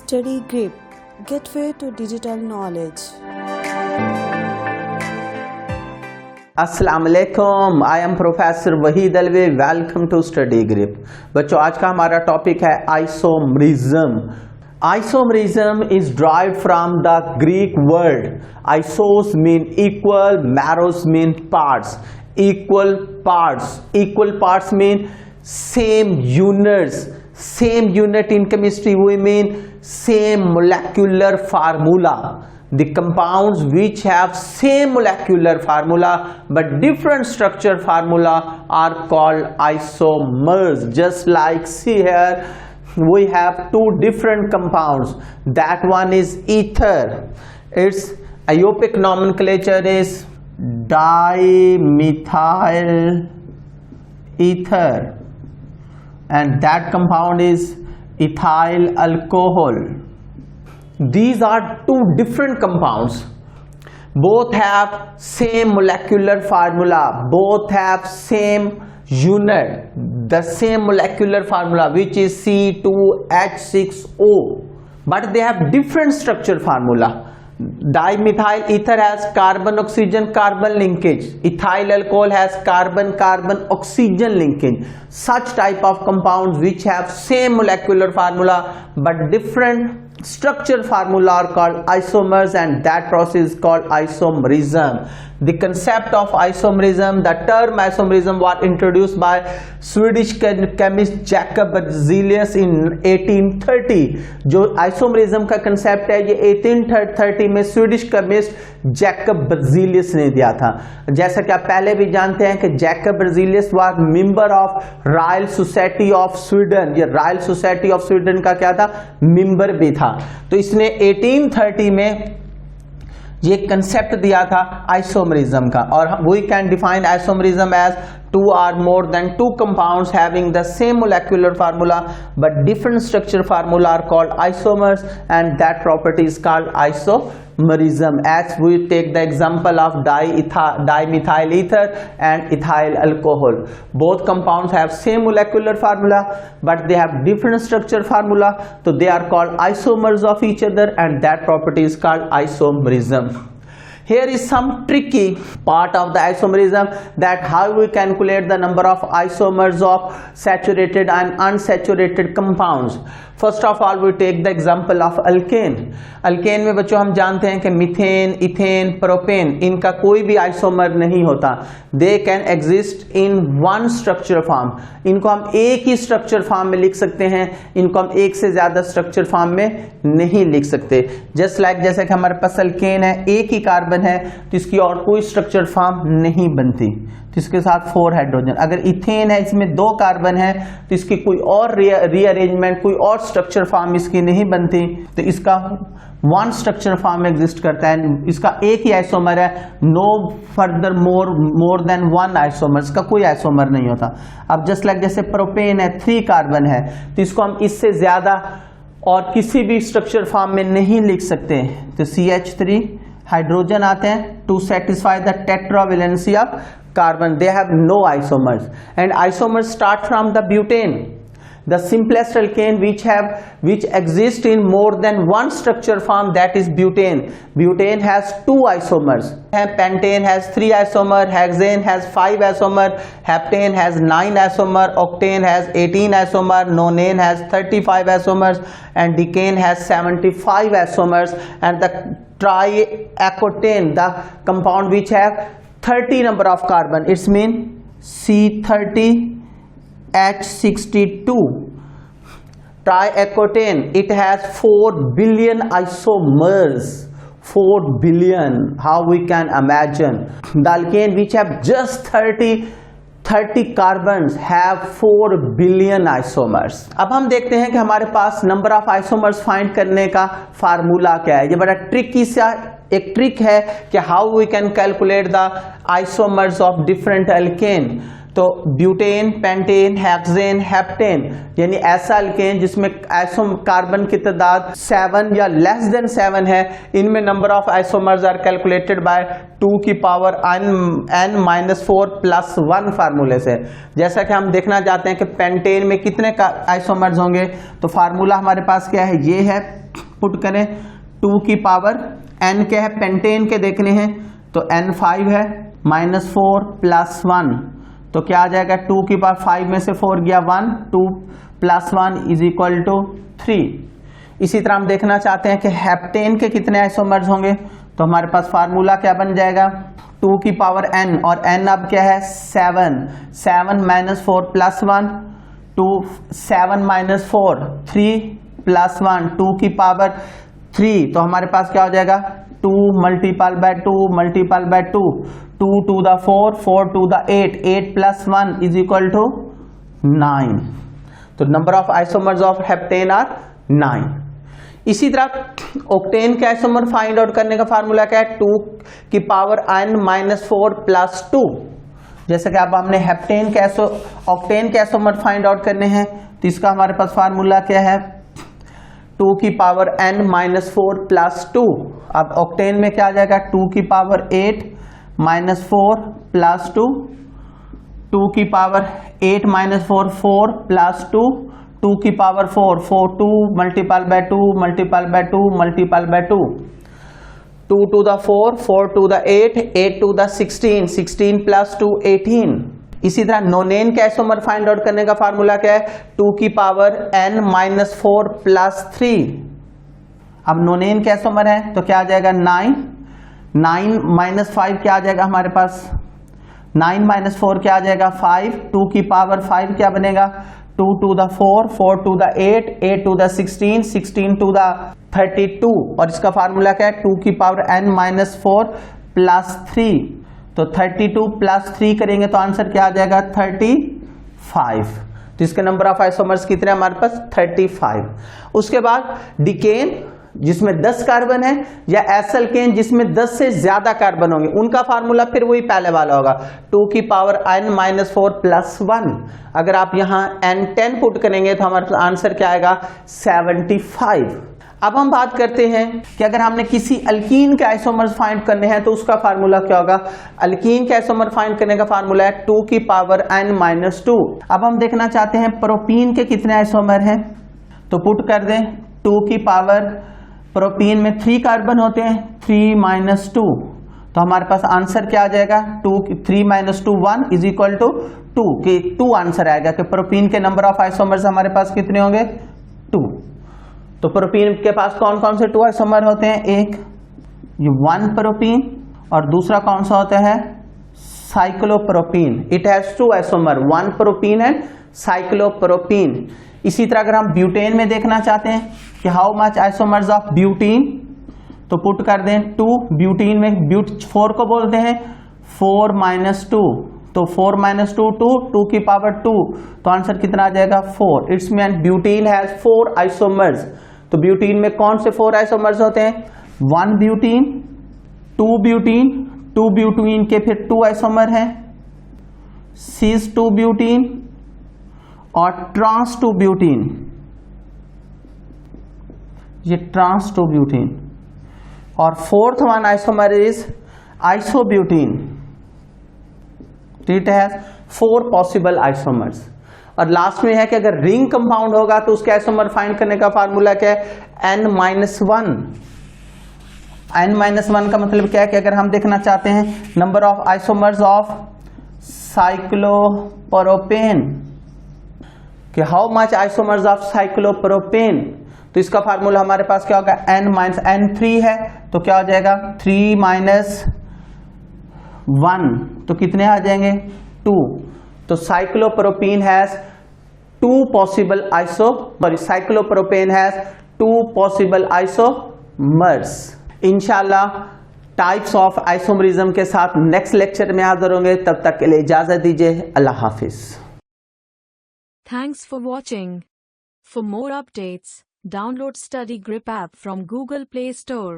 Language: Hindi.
Study Grip, Gateway to Digital Knowledge. अस्सलाम वालेकुम, I am professor Waheed Alvi. Welcome to Study Grip. बच्चों, आज का हमारा टॉपिक है isomerism. Isomerism is derived from the Greek word isos mean equal, meros mean parts. Equal parts mean same units. Same unit in chemistry we mean same molecular formula. The compounds which have same molecular formula but different structure formula are called isomers. Just like see here, we have two different compounds. That one is ether. Its IUPAC nomenclature is dimethyl ether, and that compound is ethyl alcohol. These are two different compounds. Both have same molecular formula, both have same unit, the same molecular formula, which is C2H6O, but they have different structure formula. Dimethyl ether has carbon oxygen carbon linkage. Ethyl alcohol has carbon carbon oxygen linkage. Such type of compounds which have same molecular formula but different structure formula are called isomers, and that process is called isomerism. The concept of isomerism, the term isomerism was introduced by Swedish chemist Jacob Berzelius in 1830. जो isomerism का concept है ये 1830 में Swedish chemist Jacob Berzelius ने दिया था। जैसा कि आप पहले भी जानते हैं कि Jacob Berzelius was member of Royal Society of Sweden। ये Royal Society of Sweden का क्या था, member भी था। तो इसने 1830 में ये कंसेप्ट दिया था आइसोमरिज्म का, और we can define isomerism as two or more than two compounds having the same molecular formula but different structure formula are called isomers, and that property is called isomerism. As we take the example of dimethyl ether and ethyl alcohol, both compounds have same molecular formula but they have different structure formula, so they are called isomers of each other, and that property is called isomerism. Here is some tricky part of the isomerism, that how we calculate the number of isomers of saturated and unsaturated compounds. First of all, we take the example of alkane. alkane में बच्चों हम जानते हैं कि मीथेन, इथेन, प्रोपेन, इनका कोई भी आइसोमर नहीं होता. They can exist in one structure form. इनको हम एक ही स्ट्रक्चर फॉर्म में लिख सकते हैं, इनको हम एक से ज्यादा स्ट्रक्चर फॉर्म में नहीं लिख सकते. जस्ट लाइक जैसे कि हमारे पास alkane है, एक ही कार्बन है, तो इसकी और कोई स्ट्रक्चर फॉर्म नहीं बनती, तो इसके साथ 4 हाइड्रोजन. अगर इथेन है, इसमें 2 कार्बन है, तो इसकी कोई और रीअरेंजमेंट, कोई और स्ट्रक्चर फॉर्म इसकी नहीं बनती, तो इसका 1 स्ट्रक्चर फॉर्म एग्जिस्ट करता है. इसका एक ही आइसोमर है, no further more than 1 isomer, इसका कोई आइसोमर नहीं होता. अब जस्ट लाइक जैसे प्रोपेन है, 3 कार्बन है, तो इसको हम इससे ज्यादा और किसी भी स्ट्रक्चर फॉर्म में नहीं लिख सकते, तो CH3 हाइड्रोजन आते हैं to satisfy the tetravalency of carbon. They have no isomers, and isomers start from the butane, the simplest alkane which exist in more than 1 structure form, that is butane. Butane has 2 isomers. Pentane has 3 isomer, hexane has 5 isomer, heptane has 9 isomer, octane has 18 isomer, nonane has 35 isomers, and decane has 75 isomers, and the triacotane, the compound which have 30 number of carbon, it's mean C30H62. Triacotane, it has 4 billion isomers. 4 billion, how we can imagine. The alkane which have just 30 carbons have 4 billion isomers. अब हम देखते हैं कि हमारे पास नंबर ऑफ आइसोमर्स फाइंड करने का फार्मूला क्या है. ये बड़ा ट्रिकी सा एक ट्रिक है कि how we can calculate the isomers of different alkane. तो ब्यूटेन, पेंटेन, हेक्सेन, हेप्टेन यानी ऐसा अल्केन जिसमें कार्बन की तादाद 7 या लेस देन 7 है, इनमें number of isomers are calculated by 2 की पावर n-4 प्लस 1 फार्मूले से। जैसा कि हम देखना चाहते हैं कि पेंटेन में कितने आइसोमर्स होंगे, तो फार्मूला हमारे पास क्या है, ये है, पुट करें 2 की पावर n क्या है, पेंटेन के देखने हैं तो n5 है, -4 प्लस 1 तो क्या आ जाएगा, 2 की पावर 5 में से 4 गया 1, 2 प्लस 1 इज इक्वल टू 3। इसी तरह हम देखना चाहते हैं कि हेप्टेन के कितने आइसोमर्स होंगे, तो हमारे पास फार्मूला क्या बन जाएगा, 2 की पावर n और n अब क्या है 7, 7 -4 प्लस 1, 2 7 -4 3 प्लस 1 2 की पावर 3, तो हमारे पास क्या हो जाएगा 2 multiple bye 2 multiple bye 2, 2 to the 4, 4 to the 8, 8 plus 1 is equal to 9। तो number of isomers of heptane are 9। इसी तरह ऑक्टेन के आइसोमर फाइंड आउट करने का फार्मूला क्या है, 2 की पावर n-4 प्लस 2। जैसे कि अब हमने हेप्टेन के ऑक्टेन के आइसोमर फाइंड आउट करने हैं, तो इसका हमारे पास फार्मूला क्या है, 2 की पावर n-4 प्लस 2। अब ऑक्टेन में क्या आ जाएगा, 2 की पावर 8 -4 प्लस 2, 2 की पावर 8 -4 4 प्लस 2, 2 की power 4 4 2 multiple bye 2 multiple bye 2 multiple bye 2, 2 to the 4 4 to the 8 8 to the 16 16 plus 2 18। इसी तरह नोनेन के आइसोमर फाइंड आउट करने का फार्मूला क्या है, 2 की पावर n-4 प्लस 3। अब नोनेन के आइसोमर है तो क्या आ जाएगा 9 -5 क्या आ जाएगा हमारे पास, 9 - 4 क्या आ जाएगा 5, 2 की पावर 5 क्या बनेगा, 2 to the 4 4 to the 8 8 to the 16 16 to the 32। और इसका फार्मूला क्या है, 2 की पावर n-4 प्लस 3, तो 32 प्लस 3 करेंगे तो आंसर क्या आ जाएगा 35। तो इसके नंबर ऑफ आइसोमर्स कितने हमारे पास 35। उसके बाद डिकेन जिसमें 10 कार्बन है या एल्केन जिसमें 10 से ज्यादा कार्बन होंगे, उनका फार्मूला फिर वही पहले वाला होगा, 2 की पावर n-4 प्लस 1। अगर आप यहां n10 पुट करेंगे तो हमारे पास आंसर क्या आएगा 75। अब हम बात करते हैं कि अगर हमने किसी अल्कीन के आइसोमर्स फाइंड करने हैं तो उसका फार्मूला क्या होगा। अल्कीन के आइसोमर फाइंड करने का फार्मूला है 2 की पावर n-2। अब हम देखना चाहते हैं प्रोपीन के कितने आइसोमर हैं, तो पुट कर दें 2 की पावर, प्रोपीन में 3 कार्बन होते हैं, 3 - 2, तो हमारे पास आंसर क्या आ जाएगा 3 - 2 1 इज इक्वल टू 2 के 2 आंसर आएगा कि प्रोपीन के नंबर ऑफ आइसोमर्स हमारे पास कितने होंगे 2। तो प्रोपीन के पास कौन कौन से 2 आइसोमर होते हैं, एक ये 1 प्रोपीन और दूसरा कौन सा होता है cyclopropene. It has 2 isomer, 1 propene and cyclopropene. इसी तरह अगर हम ब्यूटेन में देखना चाहते हैं कि how much isomers of butene, तो पुट कर दें 2, ब्यूटीन में 4 को बोलते हैं 4 - 2, तो 4 - 2 2 की पावर 2, तो आंसर कितना आ जाएगा 4। It's mean butene has 4 isomers. तो ब्यूटीन में कौन से 4 आइसोमर्स होते हैं, 1 ब्यूटीन, 2 ब्यूटीन, 2 ब्यूटीन के फिर 2 आइसोमर हैं, सीज 2 ब्यूटीन और ट्रांस 2 ब्यूटीन, ये ट्रांस 2 ब्यूटीन। और 4th one isomer is isobutene. It has 4 possible isomers. और लास्ट में है कि अगर रिंग कंपाउंड होगा तो उसके आइसोमर फाइंड करने का फार्मूला क्या है n-1। n-1 का मतलब क्या है कि अगर हम देखना चाहते हैं number of isomers of cyclopropane, कि how much isomers of cyclopropane, तो इसका फार्मूला हमारे पास क्या होगा n-3 है, तो क्या हो जाएगा 3 - 1, तो कितने आ जाएंगे 2। तो cyclopropene has 2 possible cyclopropane has 2 possible isomers. इंशाल्लाह टाइप्स ऑफ आइसोमरिज्म के साथ नेक्स्ट लेक्चर में हाजिर होंगे, तब तक के लिए इजाजत दीजिए, अल्लाह हाफिज। Thanks for watching. For more updates, download Study Grip app from Google Play Store.